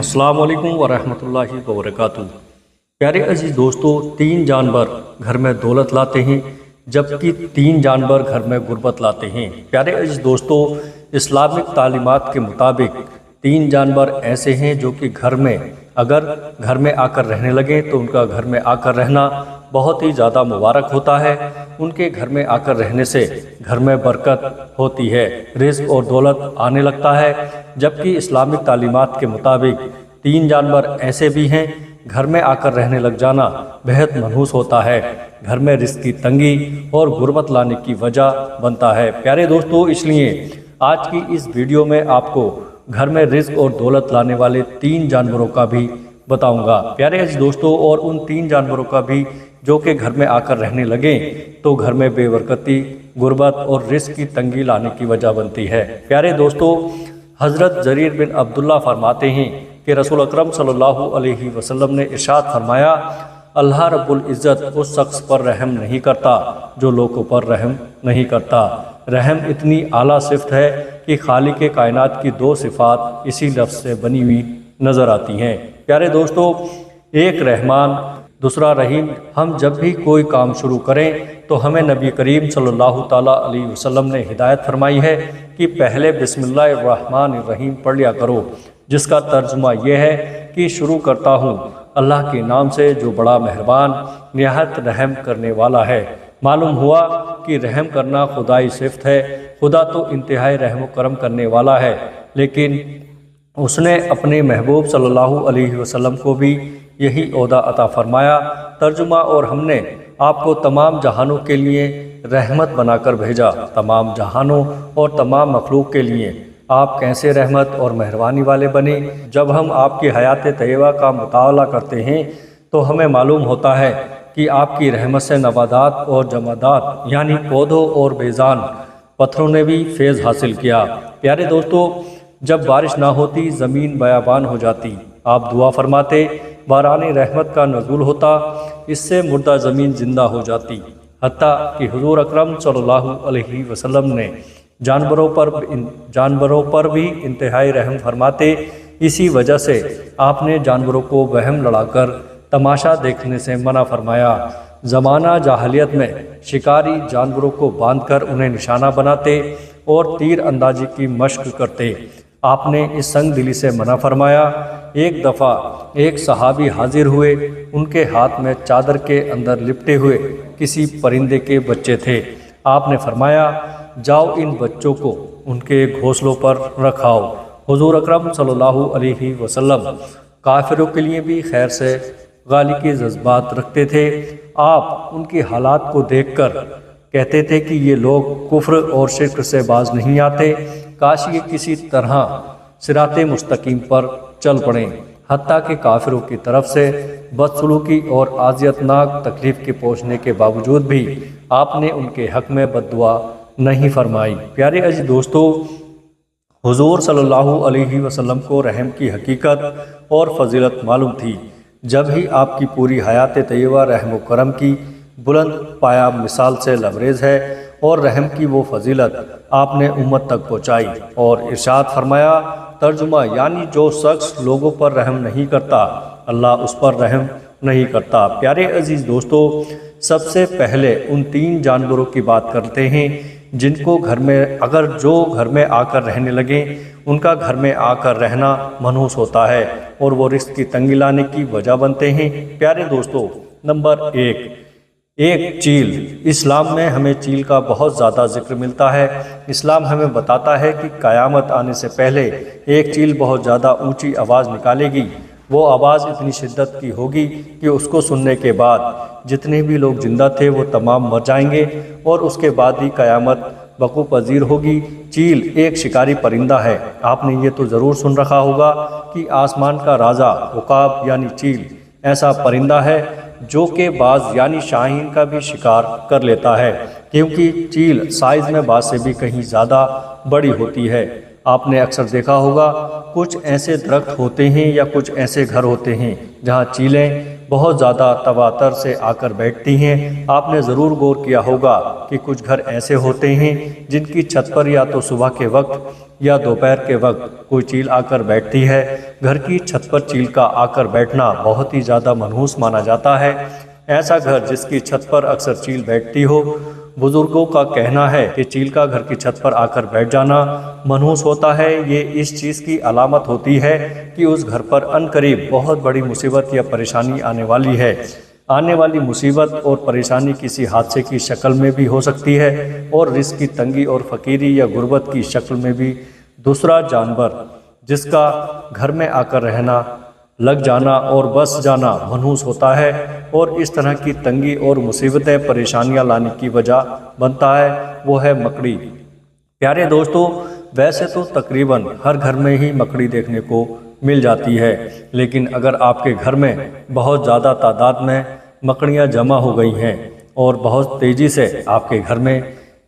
السلام علیکم ورحمۃ اللہ وبرکاتہ۔ پیارے عزیز دوستو، 3 جانور گھر میں دولت لاتے ہیں جبکہ 3 جانور گھر میں غربت لاتے ہیں۔ پیارے عزیز دوستو، اسلامک تعلیمات کے مطابق 3 جانور ایسے ہیں جو کہ گھر میں آ کر رہنے لگیں تو ان کا گھر میں آ کر رہنا بہت ہی زیادہ مبارک ہوتا ہے۔ ان کے گھر میں آ کر رہنے سے گھر میں برکت ہوتی ہے، رزق اور دولت آنے لگتا ہے۔ جبکہ اسلامک تعلیمات کے مطابق 3 جانور ایسے بھی ہیں گھر میں آ کر رہنے لگ جانا بہت منحوس ہوتا ہے، گھر میں رزق کی تنگی اور غربت لانے کی وجہ بنتا ہے۔ پیارے دوستو، اس لیے آج کی اس ویڈیو میں آپ کو گھر میں رزق اور دولت لانے والے 3 جانوروں کا بھی بتاؤں گا۔ پیارے عزیز دوستو، اور ان 3 جانوروں کا بھی جو کہ گھر میں آ کر رہنے لگیں تو گھر میں بے برکتی، غربت اور رزق کی تنگی لانے کی وجہ بنتی ہے۔ پیارے دوستو، حضرت جریر بن عبداللہ فرماتے ہیں کہ رسول اکرم صلی اللہ علیہ وسلم نے ارشاد فرمایا، اللہ رب العزت اس شخص پر رحم نہیں کرتا جو لوگوں پر رحم نہیں کرتا۔ رحم اتنی اعلیٰ صفت ہے کہ خالق کائنات کی 2 صفات اسی لفظ سے بنی ہوئی نظر آتی ہیں۔ پیارے دوستو، ایک رحمان، دوسرا رحیم۔ ہم جب بھی کوئی کام شروع کریں تو ہمیں نبی کریم صلی اللہ تعالیٰ علیہ وسلم نے ہدایت فرمائی ہے کہ پہلے بسم اللہ الرحمن الرحیم پڑھ لیا کرو، جس کا ترجمہ یہ ہے کہ شروع کرتا ہوں اللہ کے نام سے جو بڑا مہربان نہایت رحم کرنے والا ہے۔ معلوم ہوا کہ رحم کرنا خدائی صفت ہے۔ خدا تو انتہائی رحم و کرم کرنے والا ہے، لیکن اس نے اپنے محبوب صلی اللہ علیہ وسلم کو بھی یہی عہدہ عطا فرمایا۔ ترجمہ، اور ہم نے آپ کو تمام جہانوں کے لیے رحمت بنا کر بھیجا۔ تمام جہانوں اور تمام مخلوق کے لیے آپ کیسے رحمت اور مہربانی والے بنے۔ جب ہم آپ کی حیات طیبہ کا مطالعہ کرتے ہیں تو ہمیں معلوم ہوتا ہے کہ آپ کی رحمت سے نباتات اور جمادات یعنی پودوں اور بیزان پتھروں نے بھی فیض حاصل کیا۔ پیارے دوستو، جب بارش نہ ہوتی زمین بیابان ہو جاتی، آپ دعا فرماتے، باران رحمت کا نزول ہوتا، اس سے مردہ زمین زندہ ہو جاتی۔ حتیٰ کہ حضور اکرم صلی اللہ علیہ وسلم نے جانوروں پر بھی انتہائی رحم فرماتے۔ اسی وجہ سے آپ نے جانوروں کو وہم لڑا کر تماشا دیکھنے سے منع فرمایا۔ زمانہ جاہلیت میں شکاری جانوروں کو باندھ کر انہیں نشانہ بناتے اور تیر اندازی کی مشق کرتے۔ آپ نے اس سنگ دلی سے منع فرمایا۔ ایک دفعہ ایک صحابی حاضر ہوئے، ان کے ہاتھ میں چادر کے اندر لپٹے ہوئے کسی پرندے کے بچے تھے۔ آپ نے فرمایا، جاؤ ان بچوں کو ان کے گھونسلوں پر رکھاؤ۔ حضور اکرم صلی اللہ علیہ وسلم کافروں کے لیے بھی خیر سے غالی کے جذبات رکھتے تھے۔ آپ ان کے حالات کو دیکھ کر کہتے تھے کہ یہ لوگ کفر اور شرک سے باز نہیں آتے، کاش یہ کسی طرح صراط مستقیم پر چل پڑیں۔ حتیٰ کہ کافروں کی طرف سے بدسلوکی اور اذیت ناک تکلیف کے پہنچنے کے باوجود بھی آپ نے ان کے حق میں بد دعا نہیں فرمائی۔ پیارے عزیز دوستو، حضور صلی اللہ علیہ وسلم کو رحم کی حقیقت اور فضیلت معلوم تھی۔ جب ہی آپ کی پوری حیات طیبہ رحم و کرم کی بلند پایا مثال سے لبریز ہے، اور رحم کی وہ فضیلت آپ نے امت تک پہنچائی اور ارشاد فرمایا۔ ترجمہ، یعنی جو شخص لوگوں پر رحم نہیں کرتا اللہ اس پر رحم نہیں کرتا۔ پیارے عزیز دوستو، سب سے پہلے ان 3 جانوروں کی بات کرتے ہیں جن کو گھر میں آ کر رہنے لگیں ان کا گھر میں آ کر رہنا منحوس ہوتا ہے اور وہ رزق کی تنگی لانے کی وجہ بنتے ہیں۔ پیارے دوستو، نمبر 1 چیل۔ اسلام میں ہمیں چیل کا بہت زیادہ ذکر ملتا ہے۔ اسلام ہمیں بتاتا ہے کہ قیامت آنے سے پہلے ایک چیل بہت زیادہ اونچی آواز نکالے گی۔ وہ آواز اتنی شدت کی ہوگی کہ اس کو سننے کے بعد جتنے بھی لوگ زندہ تھے وہ تمام مر جائیں گے، اور اس کے بعد ہی قیامت وقوع پذیر ہوگی۔ چیل ایک شکاری پرندہ ہے۔ آپ نے یہ تو ضرور سن رکھا ہوگا کہ آسمان کا راجا عقاب یعنی چیل ایسا پرندہ ہے جو کہ باز یعنی شاہین کا بھی شکار کر لیتا ہے، کیونکہ چیل سائز میں باز سے بھی کہیں زیادہ بڑی ہوتی ہے۔ آپ نے اکثر دیکھا ہوگا کچھ ایسے درخت ہوتے ہیں یا کچھ ایسے گھر ہوتے ہیں جہاں چیلیں بہت زیادہ تواتر سے آ کر بیٹھتی ہیں۔ آپ نے ضرور غور کیا ہوگا کہ کچھ گھر ایسے ہوتے ہیں جن کی چھت پر یا تو صبح کے وقت یا دوپہر کے وقت کوئی چیل آ کر بیٹھتی ہے۔ گھر کی چھت پر چیل کا آ کر بیٹھنا بہت ہی زیادہ منحوس مانا جاتا ہے۔ ایسا گھر جس کی چھت پر اکثر چیل بیٹھتی ہو، بزرگوں کا کہنا ہے کہ چیل کا گھر کی چھت پر آ کر بیٹھ جانا منحوس ہوتا ہے۔ یہ اس چیز کی علامت ہوتی ہے کہ اس گھر پر عنقریب بہت بڑی مصیبت یا پریشانی آنے والی ہے۔ آنے والی مصیبت اور پریشانی کسی حادثے کی شکل میں بھی ہو سکتی ہے اور رزق کی تنگی اور فقیری یا غربت کی شکل میں بھی۔ دوسرا جانور جس کا گھر میں آ کر رہنا، لگ جانا اور بس جانا منحوس ہوتا ہے اور اس طرح کی تنگی اور مصیبتیں پریشانیاں لانے کی وجہ بنتا ہے، وہ ہے مکڑی۔ پیارے دوستو، ویسے تو تقریباً ہر گھر میں ہی مکڑی دیکھنے کو مل جاتی ہے، لیکن اگر آپ کے گھر میں بہت زیادہ تعداد میں مکڑیاں جمع ہو گئی ہیں اور بہت تیزی سے آپ کے گھر میں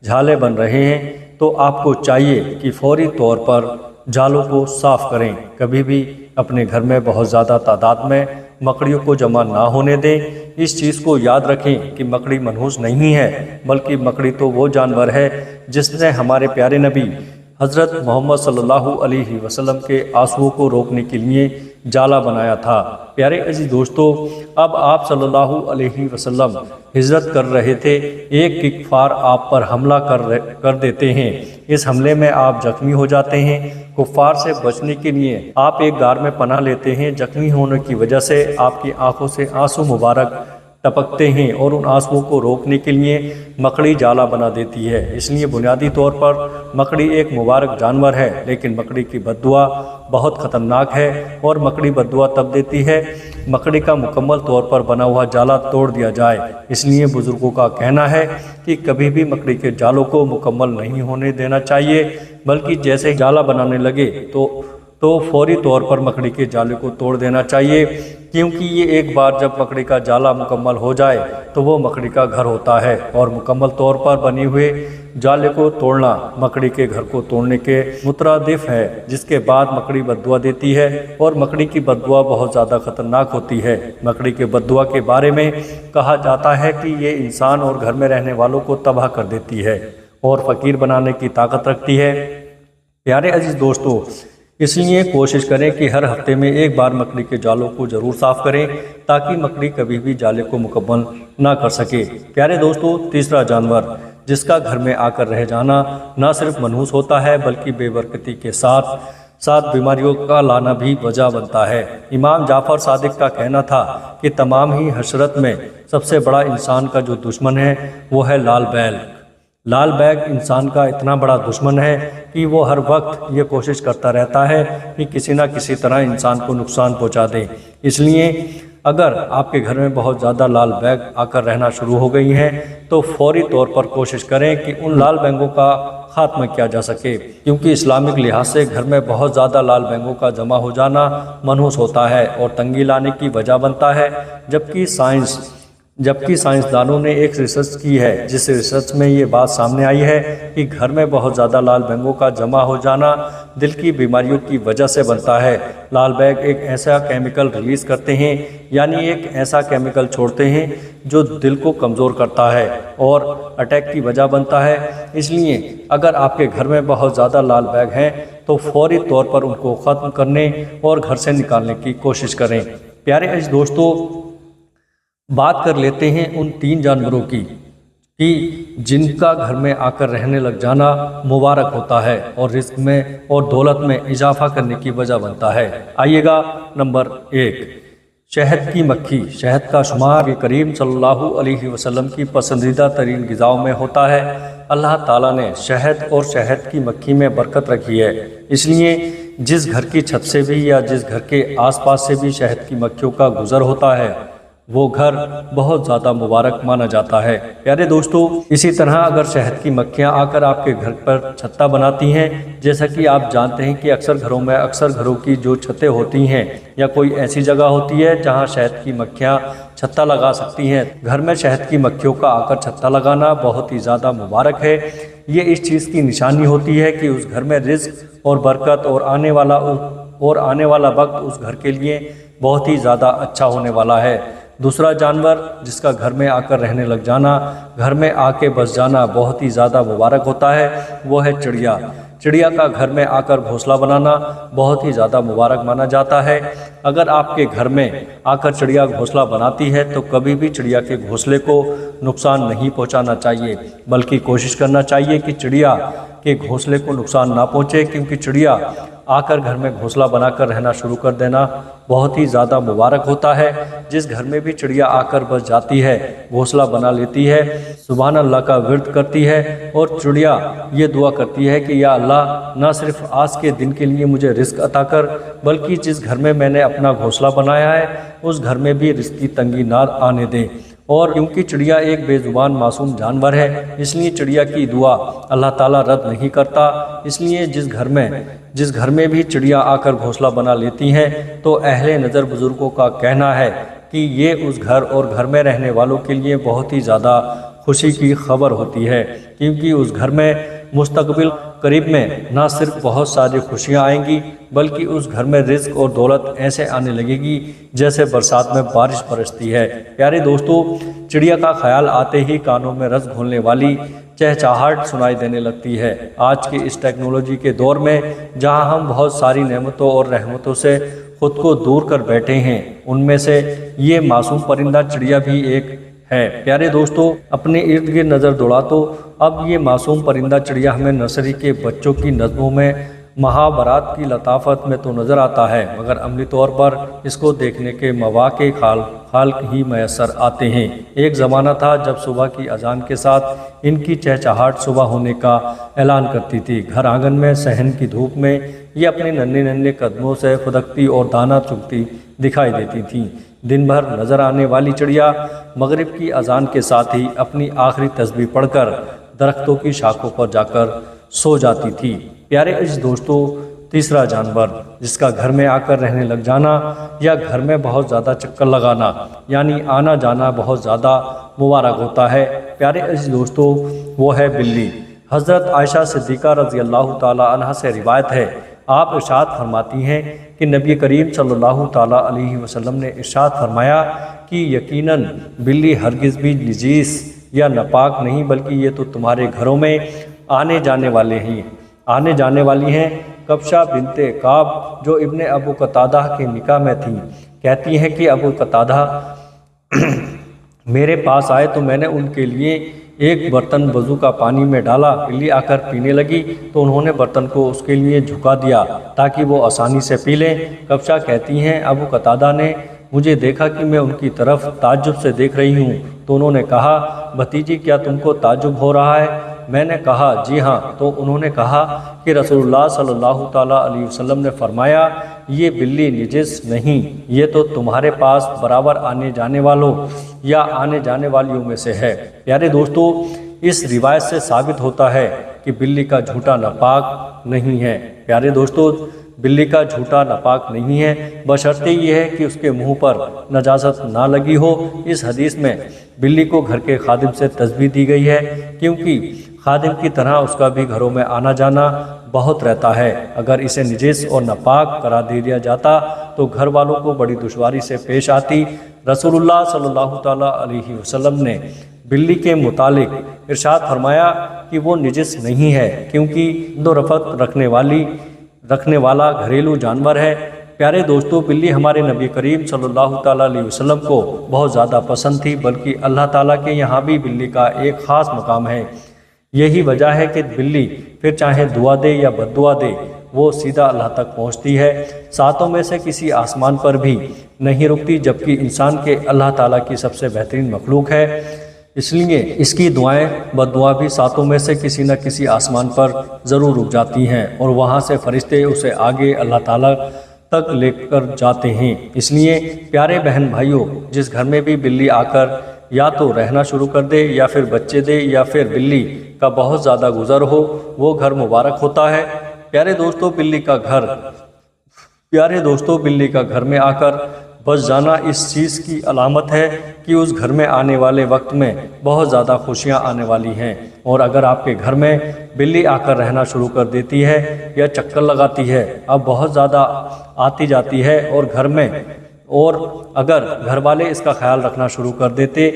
جھالے بن رہے ہیں تو آپ کو چاہیے کہ فوری طور پر جالوں کو صاف کریں۔ کبھی بھی اپنے گھر میں بہت زیادہ تعداد میں مکڑیوں کو جمع نہ ہونے دیں۔ اس چیز کو یاد رکھیں کہ مکڑی منحوس نہیں ہے، بلکہ مکڑی تو وہ جانور ہے جس نے ہمارے پیارے نبی حضرت محمد صلی اللہ علیہ وسلم کے آنسوؤں کو روکنے کے لیے جالا بنایا تھا۔ پیارے عزیز دوستو، اب آپ صلی اللہ علیہ وسلم ہجرت کر رہے تھے، ایک کفار آپ پر حملہ کر دیتے ہیں۔ اس حملے میں آپ زخمی ہو جاتے ہیں۔ کفار سے بچنے کے لیے آپ ایک غار میں پناہ لیتے ہیں۔ زخمی ہونے کی وجہ سے آپ کی آنکھوں سے آنسو مبارک ٹپکتے ہیں اور ان آنسوؤں کو روکنے کے لیے مکڑی جالا بنا دیتی ہے۔ اس لیے بنیادی طور پر مکڑی ایک مبارک جانور ہے، لیکن مکڑی کی بد دعا بہت خطرناک ہے اور مکڑی بد دعا تب دیتی ہے مکڑی کا مکمل طور پر بنا ہوا جالا توڑ دیا جائے۔ اس لیے بزرگوں کا کہنا ہے کہ کبھی بھی مکڑی کے جالوں کو مکمل نہیں ہونے دینا چاہیے، بلکہ جیسے جالا بنانے لگے تو فوری طور پر مکڑی کے جالے کو توڑ دینا چاہیے، کیونکہ یہ ایک بار جب مکڑی کا جالا مکمل ہو جائے تو وہ مکڑی کا گھر ہوتا ہے اور مکمل طور پر بنے ہوئے جالے کو توڑنا مکڑی کے گھر کو توڑنے کے مترادف ہے، جس کے بعد مکڑی بد دعا دیتی ہے اور مکڑی کی بد دعا بہت زیادہ خطرناک ہوتی ہے۔ مکڑی کے بد دعا کے بارے میں کہا جاتا ہے کہ یہ انسان اور گھر میں رہنے والوں کو تباہ کر دیتی ہے اور فقیر بنانے کی طاقت رکھتی ہے۔ پیارے عزیز دوستو، اس لیے کوشش کریں کہ ہر ہفتے میں ایک بار مکڑی کے جالوں کو ضرور صاف کریں تاکہ مکڑی کبھی بھی جالے کو مکمل نہ کر سکے۔ پیارے دوستو، تیسرا جانور جس کا گھر میں آ کر رہ جانا نہ صرف منحوس ہوتا ہے بلکہ بے برکتی کے ساتھ بیماریوں کا لانا بھی وجہ بنتا ہے۔ امام جعفر صادق کا کہنا تھا کہ تمام ہی حشرت میں سب سے بڑا انسان کا جو دشمن ہے وہ ہے لال بیل۔ لال بیگ انسان کا اتنا بڑا دشمن ہے کہ وہ ہر وقت یہ کوشش کرتا رہتا ہے کہ کسی نہ کسی طرح انسان کو نقصان پہنچا دے۔ اس لیے اگر آپ کے گھر میں بہت زیادہ لال بیگ آ کر رہنا شروع ہو گئی ہیں تو فوری طور پر کوشش کریں کہ ان لال بیگوں کا خاتمہ کیا جا سکے، کیونکہ اسلامک لحاظ سے گھر میں بہت زیادہ لال بیگوں کا جمع ہو جانا منحوس ہوتا ہے اور تنگی لانے کی وجہ بنتا ہے۔ جبکہ سائنسدانوں نے ایک ریسرچ کی ہے جس ریسرچ میں یہ بات سامنے آئی ہے کہ گھر میں بہت زیادہ لال بیگوں کا جمع ہو جانا دل کی بیماریوں کی وجہ سے بنتا ہے۔ لال بیگ ایک ایسا کیمیکل ریلیز کرتے ہیں، یعنی ایک ایسا کیمیکل چھوڑتے ہیں جو دل کو کمزور کرتا ہے اور اٹیک کی وجہ بنتا ہے۔ اس لیے اگر آپ کے گھر میں بہت زیادہ لال بیگ ہیں تو فوری طور پر ان کو ختم کرنے اور گھر سے نکالنے کی کوشش کریں۔ پیارے عزیز دوستو، بات کر لیتے ہیں ان 3 جانوروں کی کہ جن کا گھر میں آ کر رہنے لگ جانا مبارک ہوتا ہے اور رزق میں اور دولت میں اضافہ کرنے کی وجہ بنتا ہے۔ آئیے گا نمبر 1، شہد کی مکھی۔ شہد کا شمار کریم صلی اللہ علیہ وسلم کی پسندیدہ ترین غذاؤں میں ہوتا ہے۔ اللہ تعالیٰ نے شہد اور شہد کی مکھی میں برکت رکھی ہے، اس لیے جس گھر کی چھت سے بھی یا جس گھر کے آس پاس سے بھی شہد کی مکھیوں کا گزر ہوتا ہے وہ گھر بہت زیادہ مبارک مانا جاتا ہے۔ پیارے دوستو، اسی طرح اگر شہد کی مکھیاں آ کر آپ کے گھر پر چھتا بناتی ہیں، جیسا کہ آپ جانتے ہیں کہ اکثر گھروں کی جو چھتیں ہوتی ہیں یا کوئی ایسی جگہ ہوتی ہے جہاں شہد کی مکھیاں چھتا لگا سکتی ہیں، گھر میں شہد کی مکھیوں کا آ کر چھتا لگانا بہت ہی زیادہ مبارک ہے۔ یہ اس چیز کی نشانی ہوتی ہے کہ اس گھر میں رزق اور برکت اور آنے والا وقت اس گھر کے لیے بہت ہی زیادہ اچھا ہونے والا ہے۔ دوسرا جانور جس کا گھر میں آ کر رہنے لگ جانا، گھر میں آ کے بس جانا بہت ہی زیادہ مبارک ہوتا ہے، وہ ہے چڑیا۔ چڑیا کا گھر میں آ کر گھونسلہ بنانا بہت ہی زیادہ مبارک مانا جاتا ہے۔ اگر آپ کے گھر میں آ کر چڑیا گھونسلہ بناتی ہے تو کبھی بھی چڑیا کے گھونسلے کو نقصان نہیں پہنچانا چاہیے، بلکہ کوشش کرنا چاہیے کہ چڑیا کے گھونسلے کو نقصان نہ پہنچے، کیونکہ چڑیا آ کر گھر میں گھونسلہ بنا کر رہنا شروع کر دینا بہت ہی زیادہ مبارک ہوتا ہے۔ جس گھر میں بھی چڑیا آ کر بس جاتی ہے، گھونسلہ بنا لیتی ہے، سبحان اللہ کا ورد کرتی ہے اور چڑیا یہ دعا کرتی ہے کہ یا اللہ، نہ صرف آج کے دن کے لیے مجھے رزق عطا کر، بلکہ جس گھر میں میں نے اپنا گھونسلہ بنایا ہے اس گھر میں بھی رزق کی تنگی نہ آنے دیں۔ اور کیونکہ چڑیا ایک بے زبان معصوم جانور ہے، اس لیے چڑیا کی دعا اللہ تعالیٰ رد نہیں کرتا۔ اس لیے جس گھر میں بھی چڑیا آ کر گھونسلہ بنا لیتی ہیں تو اہل نظر بزرگوں کا کہنا ہے کہ یہ اس گھر اور گھر میں رہنے والوں کے لیے بہت ہی زیادہ خوشی کی خبر ہوتی ہے، کیونکہ اس گھر میں مستقبل قریب میں نہ صرف بہت ساری خوشیاں آئیں گی، بلکہ اس گھر میں رزق اور دولت ایسے آنے لگے گی جیسے برسات میں بارش برستی ہے۔ پیارے دوستو، چڑیا کا خیال آتے ہی کانوں میں رس گھولنے والی چہچہاہٹ سنائی دینے لگتی ہے۔ آج کی اس ٹیکنالوجی کے دور میں جہاں ہم بہت ساری نعمتوں اور رحمتوں سے خود کو دور کر بیٹھے ہیں، ان میں سے یہ معصوم پرندہ چڑیا بھی ایک ہے۔ پیارے دوستو، اپنے ارد گرد نظر دوڑا تو اب یہ معصوم پرندہ چڑیا ہمیں نرسری کے بچوں کی نظموں میں، محاورات کی لطافت میں تو نظر آتا ہے، مگر عملی طور پر اس کو دیکھنے کے مواقع خال ہی میسر آتے ہیں۔ ایک زمانہ تھا جب صبح کی اذان کے ساتھ ان کی چہچہاٹ صبح ہونے کا اعلان کرتی تھی۔ گھر آنگن میں صحن کی دھوپ میں یہ اپنے ننھے ننھے قدموں سے خدکتی اور دانہ چگتی دکھائی دیتی تھیں۔ دن بھر نظر آنے والی چڑیا مغرب کی اذان کے ساتھ ہی اپنی آخری تسبیح پڑھ کر درختوں کی شاخوں پر جا کر سو جاتی تھی۔ پیارے عزیز دوستو، تیسرا جانور جس کا گھر میں آ کر رہنے لگ جانا یا گھر میں بہت زیادہ چکر لگانا یعنی آنا جانا بہت زیادہ مبارک ہوتا ہے، پیارے عزیز دوستو، وہ ہے بلی۔ حضرت عائشہ صدیقہ رضی اللہ تعالی عنہ سے روایت ہے، آپ ارشاد فرماتی ہیں کہ نبی کریم صلی اللہ تعالی علیہ وسلم نے ارشاد فرمایا کہ یقیناً بلی ہرگز بھی نجیس یا ناپاک نہیں، بلکہ یہ تو تمہارے گھروں میں آنے جانے والی ہیں۔ کبشہ بنت کعب جو ابن ابو قتادہ کے نکاح میں تھیں، کہتی ہیں کہ ابو قتادہ میرے پاس آئے تو میں نے ان کے لیے ایک برتن وضو کا پانی میں ڈالا، بلی آ کر پینے لگی تو انہوں نے برتن کو اس کے لیے جھکا دیا تاکہ وہ آسانی سے پی لیں۔ کبشہ کہتی ہیں ابو قتادہ نے مجھے دیکھا کہ میں ان کی طرف تعجب سے دیکھ رہی ہوں تو انہوں نے کہا، بھتیجی کیا تم کو تعجب ہو رہا ہے؟ میں نے کہا جی ہاں، تو انہوں نے کہا کہ رسول اللہ صلی اللہ تعالیٰ علیہ وسلم نے فرمایا یہ بلی نجس نہیں، یہ تو تمہارے پاس برابر آنے جانے والوں یا آنے جانے والیوں میں سے ہے۔ پیارے دوستو، اس روایت سے ثابت ہوتا ہے کہ بلی کا جھوٹا ناپاک نہیں ہے۔ پیارے دوستو، بلی کا جھوٹا ناپاک نہیں ہے، بشرطے یہ ہے کہ اس کے منہ پر نجاست نہ لگی ہو۔ اس حدیث میں بلی کو گھر کے خادم سے تسبیح دی گئی ہے، کیونکہ خادم کی طرح اس کا بھی گھروں میں آنا جانا بہت رہتا ہے۔ اگر اسے نجس اور ناپاک قرار دے دیا جاتا تو گھر والوں کو بڑی دشواری سے پیش آتی۔ رسول اللہ صلی اللہ تعالیٰ علیہ وسلم نے بلی کے متعلق ارشاد فرمایا کہ وہ نجس نہیں ہے، کیونکہ دو رفت رکھنے والا گھریلو جانور ہے۔ پیارے دوستو، بلی ہمارے نبی کریم صلی اللہ تعالیٰ علیہ وسلم کو بہت زیادہ پسند تھی، بلکہ اللہ تعالیٰ کے یہاں بھی بلی کا ایک خاص مقام ہے۔ یہی وجہ ہے کہ بلی پھر چاہے دعا دے یا بد دعا دے، وہ سیدھا اللہ تک پہنچتی ہے، ساتوں میں سے کسی آسمان پر بھی نہیں رکتی، جبکہ انسان کے اللہ تعالیٰ کی سب سے بہترین مخلوق ہے، اس لیے اس کی دعائیں بد دعا بھی ساتوں میں سے کسی نہ کسی آسمان پر ضرور رک جاتی ہیں، اور وہاں سے فرشتے اسے آگے اللہ تعالیٰ تک لے کر جاتے ہیں۔ اس لیے پیارے بہن بھائیوں، جس گھر میں بھی بلی آ کر یا تو رہنا شروع کر دے یا پھر بچے دے یا پھر بلی کا بہت زیادہ گزر ہو، وہ گھر مبارک ہوتا ہے۔ پیارے دوستوں، بلی کا گھر میں آ کر بس جانا اس چیز کی علامت ہے کہ اس گھر میں آنے والے وقت میں بہت زیادہ خوشیاں آنے والی ہیں۔ اور اگر آپ کے گھر میں بلی آ کر رہنا شروع کر دیتی ہے یا چکر لگاتی ہے، اب بہت زیادہ آتی جاتی ہے اور گھر میں، اور اگر گھر والے اس کا خیال رکھنا شروع کر دیتے،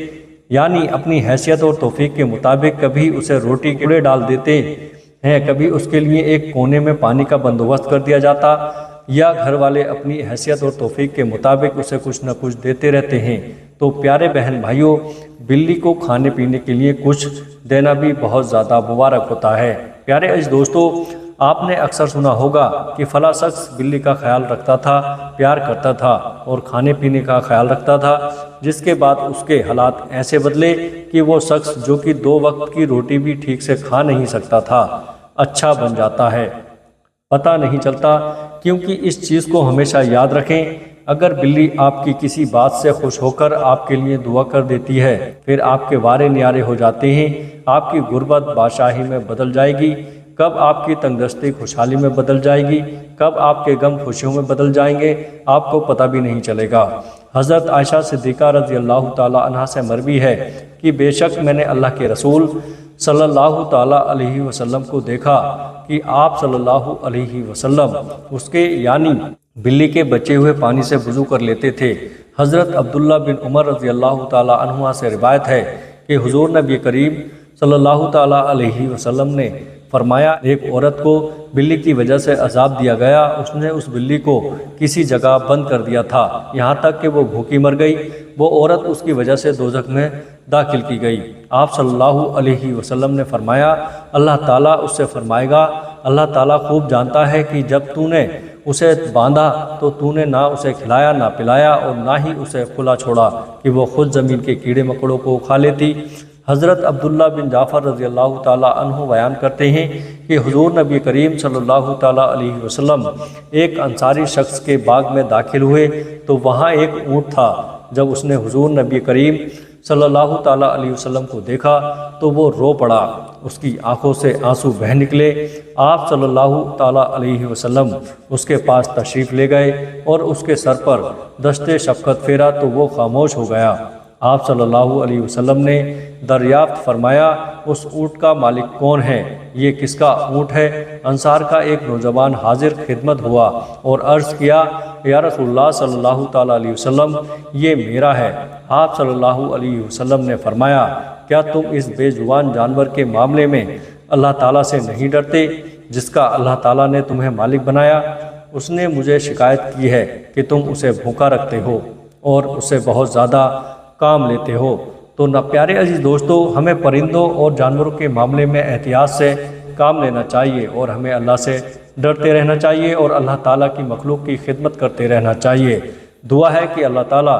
یعنی اپنی حیثیت اور توفیق کے مطابق کبھی اسے روٹی کے ٹکڑے ڈال دیتے ہیں، کبھی اس کے لیے ایک کونے میں پانی کا بندوبست کر دیا جاتا، یا گھر والے اپنی حیثیت اور توفیق کے مطابق اسے کچھ نہ کچھ دیتے رہتے ہیں، تو پیارے بہن بھائیوں، بلی کو کھانے پینے کے لیے کچھ دینا بھی بہت زیادہ مبارک ہوتا ہے۔ پیارے عزیز دوستو، آپ نے اکثر سنا ہوگا کہ فلاں شخص بلی کا خیال رکھتا تھا، پیار کرتا تھا اور کھانے پینے کا خیال رکھتا تھا، جس کے بعد اس کے حالات ایسے بدلے کہ وہ شخص جو کہ 2 وقت کی روٹی بھی ٹھیک سے کھا نہیں سکتا تھا، اچھا بن جاتا ہے۔ پتہ نہیں چلتا، کیونکہ اس چیز کو ہمیشہ یاد رکھیں، اگر بلی آپ کی کسی بات سے خوش ہو کر آپ کے لیے دعا کر دیتی ہے، پھر آپ کے وارے نیارے ہو جاتے ہیں، آپ کی غربت بادشاہی میں بدل جائے گی، کب آپ کی تنگدستی خوشحالی میں بدل جائے گی، کب آپ کے غم خوشیوں میں بدل جائیں گے، آپ کو پتہ بھی نہیں چلے گا۔ حضرت عائشہ صدیقہ رضی اللہ تعالیٰ عنہا سے مروی ہے کہ بے شک میں نے اللہ کے رسول صلی اللہ تعالیٰ علیہ وسلم کو دیکھا کہ آپ صلی اللہ علیہ وسلم اس کے یعنی بلی کے بچے ہوئے پانی سے وضو کر لیتے تھے۔ حضرت عبداللہ بن عمر رضی اللہ تعالیٰ عنہما سے روایت ہے کہ حضور نبی کریم صلی اللہ تعالیٰ علیہ وسلم نے فرمایا، ایک عورت کو بلی کی وجہ سے عذاب دیا گیا، اس نے اس بلی کو کسی جگہ بند کر دیا تھا، یہاں تک کہ وہ بھوکی مر گئی، وہ عورت اس کی وجہ سے دوزخ میں داخل کی گئی۔ آپ صلی اللہ علیہ وسلم نے فرمایا، اللہ تعالیٰ اس سے فرمائے گا، اللہ تعالیٰ خوب جانتا ہے کہ جب تو نے اسے باندھا تو تو نے نہ اسے کھلایا نہ پلایا اور نہ ہی اسے کھلا چھوڑا کہ وہ خود زمین کے کیڑے مکوڑوں کو کھا لیتی۔ حضرت عبداللہ بن جعفر رضی اللہ تعالیٰ عنہ بیان کرتے ہیں کہ حضور نبی کریم صلی اللہ تعالیٰ علیہ وسلم ایک انصاری شخص کے باغ میں داخل ہوئے تو وہاں ایک اونٹ تھا۔ جب اس نے حضور نبی کریم صلی اللہ تعالیٰ علیہ وسلم کو دیکھا تو وہ رو پڑا، اس کی آنکھوں سے آنسو بہہ نکلے۔ آپ صلی اللہ تعالیٰ علیہ وسلم اس کے پاس تشریف لے گئے اور اس کے سر پر دست شفقت پھیرا تو وہ خاموش ہو گیا۔ آپ صلی اللہ علیہ وسلم نے دریافت فرمایا، اس اونٹ کا مالک کون ہے؟ یہ کس کا اونٹ ہے؟ انصار کا ایک نوجوان حاضر خدمت ہوا اور عرض کیا، یا رسول اللہ صلی اللہ تعالیٰ علیہ وسلم، یہ میرا ہے۔ آپ صلی اللہ علیہ وسلم نے فرمایا، کیا تم اس بے زبان جانور کے معاملے میں اللہ تعالیٰ سے نہیں ڈرتے جس کا اللہ تعالیٰ نے تمہیں مالک بنایا؟ اس نے مجھے شکایت کی ہے کہ تم اسے بھوکا رکھتے ہو اور اسے بہت زیادہ کام لیتے ہو۔ تو نہ پیارے عزیز دوستو، ہمیں پرندوں اور جانوروں کے معاملے میں احتیاط سے کام لینا چاہیے اور ہمیں اللہ سے ڈرتے رہنا چاہیے اور اللہ تعالیٰ کی مخلوق کی خدمت کرتے رہنا چاہیے۔ دعا ہے کہ اللہ تعالیٰ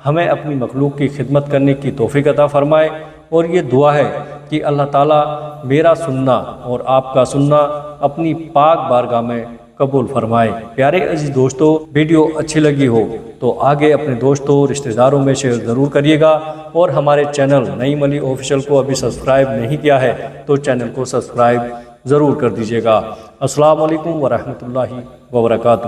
ہمیں اپنی مخلوق کی خدمت کرنے کی توفیق عطا فرمائے، اور یہ دعا ہے کہ اللہ تعالیٰ میرا سننا اور آپ کا سننا اپنی پاک بارگاہ میں قبول فرمائے۔ پیارے عزیز دوستو، ویڈیو اچھی لگی ہو تو آگے اپنے دوستوں رشتہ داروں میں شیئر ضرور کریے گا، اور ہمارے چینل نعیم علی آفیشیل کو ابھی سبسکرائب نہیں کیا ہے تو چینل کو سبسکرائب ضرور کر دیجیے گا۔ السلام علیکم ورحمۃ اللہ وبرکاتہ۔